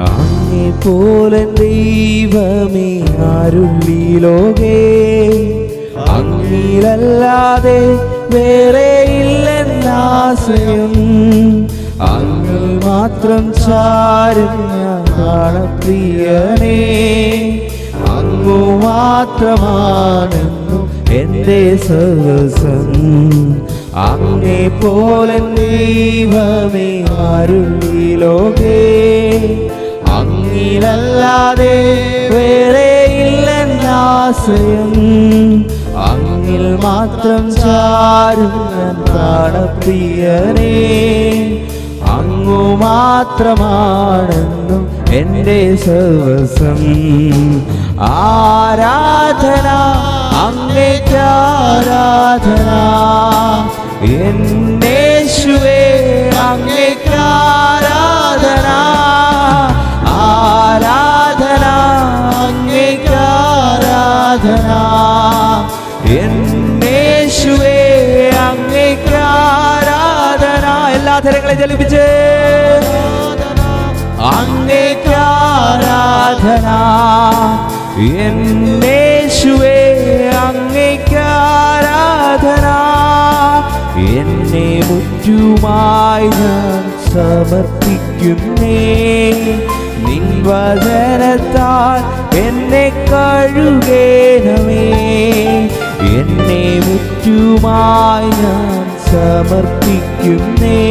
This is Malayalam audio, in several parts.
അങ്ങേ പോലെ ദൈവമേ ആരുള്ളീ ലോകേ, അങ്ങിലല്ലാതെ വേറെ ഇല്ലെന്നാശ്രയം. അങ്ങിൽ മാത്രം ചാരുന്ന പ്രാണപ്രിയനേ, അങ്ങു മാത്രമാണെന്നും എൻ്റെ സർവ്വസ്വം. അങ്ങേ പോലെ ദൈവമേ ആരുള്ളീ ലോകേ, അങ്ങിലല്ലാതെ വേറെ ഇല്ലെന്നാശ്രയം. അങ്ങിൽ മാത്രം ചാരുന്ന പ്രാണപ്രിയനേ, അങ്ങു മാത്രമാണെന്നും എൻ്റെ സർവ്വസ്വം. ആരാധന അങ്ങേക്ക് ആരാധന, എന്നേശുവേ അങ്ങേക്ക് ആരാധന. ആരാധന അങ്ങേക്ക് ആരാധന, എന്നേശുവേ അങ്ങേക്ക് ആരാധന. എല്ലാ തരങ്ങളെ ജലിപ്പിച്ച് അങ്ങേക്ക് ആരാധന, എന്നേശുവേ അങ്ങേക്ക് ആരാധന. എന്നെ മുറ്റുമായി ഞാൻ സമർപ്പിക്കുന്നേ, നിൻ വചനത്താൽ എന്നെ കഴുകേണമേ. എന്നെ മുറ്റുമായി ഞാൻ സമർപ്പിക്കുന്നേ,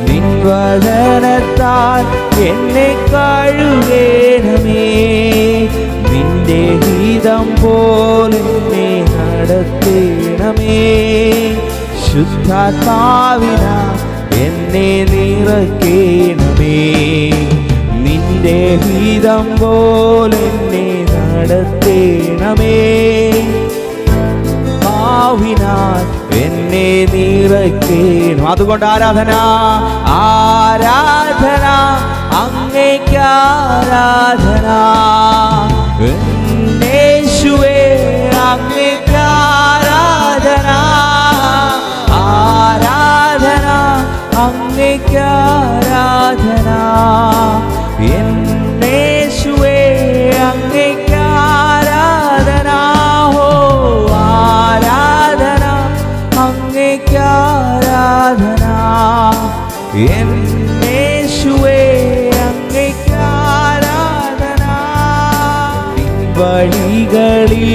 നിൻ വചനത്താൽ എന്നെ കഴുകേണമേ. നിന്റെ ഹിതം പോലെ എന്നെ നടത്തേണമേ, ശുദ്ധാത്മാവിനാൽ എന്നെ നിറയ്ക്കേണമേ. നിന്റെ ഹിതം പോലെ എന്നെ നടത്തേണമേ, ആവിനാൽ എന്നെ നിറയ്ക്കേണം. അതുകൊണ്ട് ആരാധന, ആരാധന അങ്ങേക്ക് ആരാധന, എന്നേശുവേ അങ്ങേക്ക് ആരാധന. ആരാധന അങ്ങേക്ക് ആരാധന, എന്നേശുവേ അങ്ങേക്ക് ആരാധന. ഹോ ആരാധന അങ്ങേക്ക് ആരാധന, എന്നേശുവേ അങ്ങേക്ക് ആരാധന. വഴികളിൽ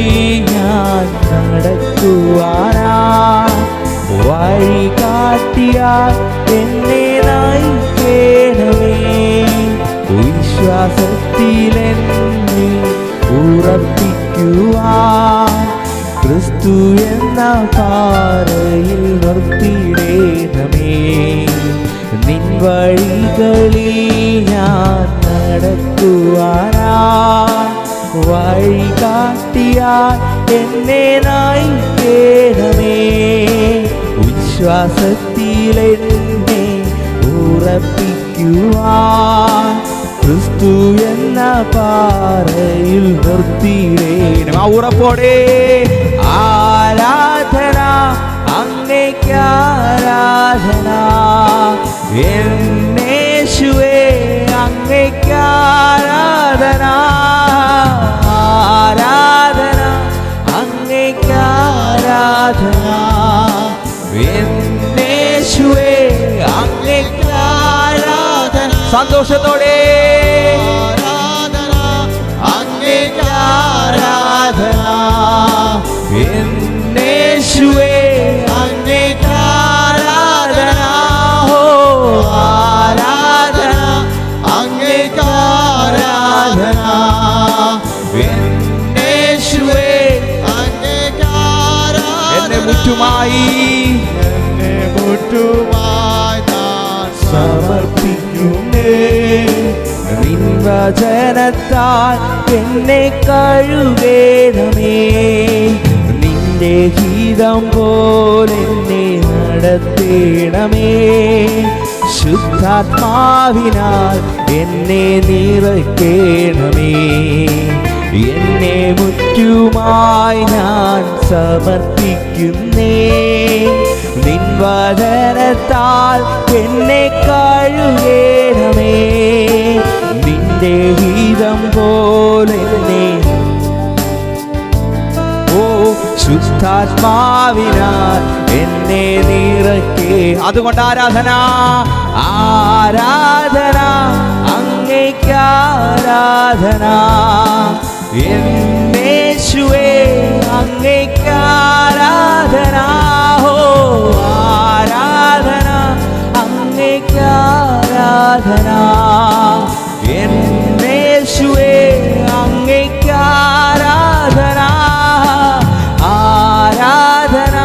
ഞാൻ നടക്കുവാനാ, വഴി കാട്ടിയാൽ എന്നെ നയിക്കേണമേ. വിശ്വാസത്തിലെന്നെ ഉറപ്പിക്കുവാൻ ക്രിസ്തു എന്ന പാറയിൽ നിർത്തിയിടേണമേ. നിൻ വഴികളിൽ ഞാൻ നടക്കുവാനാ, വഴി കാട്ടിയാൽ എന്നെ നയിക്കേണമേ. വിശ്വാസത്തിലെന്നെ ഉറപ്പിക്കുവാൻ ക്രിസ്തു എന്ന പാറയിൽ നിർത്തിയിടേണം. ആ ഉറപ്പോടെ ആരാധന അങ്ങേക്ക് ആരാധന, എന്നേശുവേ അങ്ങേക്ക് ആരാധന. ആരാധന അങ്ങേക്ക് ആരാധന, എന്നേശുവേ അങ്ങേക്ക് ആരാധന. സന്തോഷത്തോടെ ആരാധന അങ്ങേക്ക് ആരാധന, എന്നേശുവേ അങ്ങേക്ക് ആരാധന. ഹോ ആരാധന അങ്ങേക്ക് ആരാധന, എന്നേശുവേ അങ്ങേക്ക് ആരാധന. എന്നെ മുറ്റുമായി ഞാൻ സമർപ്പിക്കുന്നേ, നിൻ വചനത്താൽ എന്നെ കഴുകേണമേ. നിന്റെ ഹിതം പോലെ എന്നെ നടത്തേണമേ, ശുദ്ധാത്മാവിനാൽ എന്നെ നിറയ്ക്കേണമേ. എന്നെ മുറ്റുമായി ഞാൻ സമർപ്പിക്കുന്നേ, നിൻ വചനത്താൽ എന്നെ കഴുകേണമേ. പരിശുദ്ധാത്മാവിനാൽ എന്നെ നിറയ്ക്കേ. അതുകൊണ്ട് ആരാധന, ആരാധന, അങ്ങേക്ക് ആരാധന. യേശുവേ അങ്ങേക്ക് ആരാധന. ഓ ആരാധന, അങ്ങേക്ക് ആരാധന. യേശുവേ അങ്ങേക്ക് ആരാധന. ആരാധന,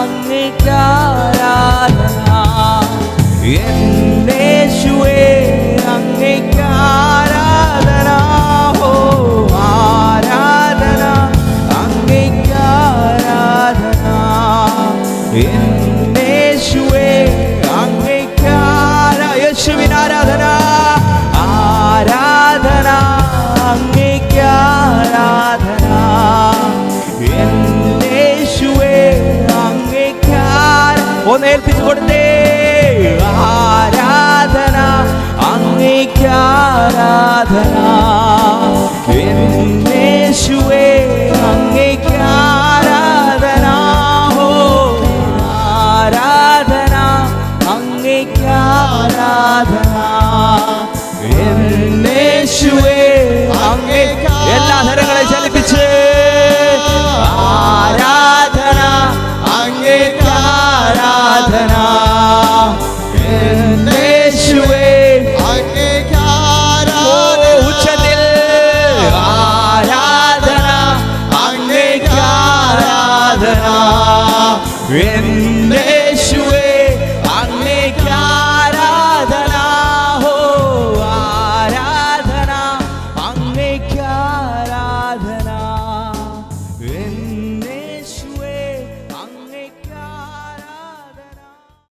അങ്ങേക്ക് ആരാധന. യേശുവേ അങ്ങേക്ക് ആരാധന. ഓ ആരാധന, അങ്ങേക്ക് ആരാധന. യേശുവേ അങ്ങേക്ക് യേശുവിന് ആരാധന. ആരാധന, അങ്ങേക്ക് ആരാധന. യേശുവേ അങ്ങേക്ക് ഒന്ന് ഏൽപ്പിച്ചു കൊടുത്തേ. ആരാധന, അങ്ങേക്ക് ആരാധന. യേശുവേ അങ്ങേക്ക് ആരാധന. ഓ ആരാധന, അങ്ങേക്ക് ആരാധന. യേശുവേ അങ്ങേക്ക് എല്ലാ തരങ്ങളെ ചലിപ്പിച്ച് ആരാധന, അങ്ങേക്ക് ആരാധന.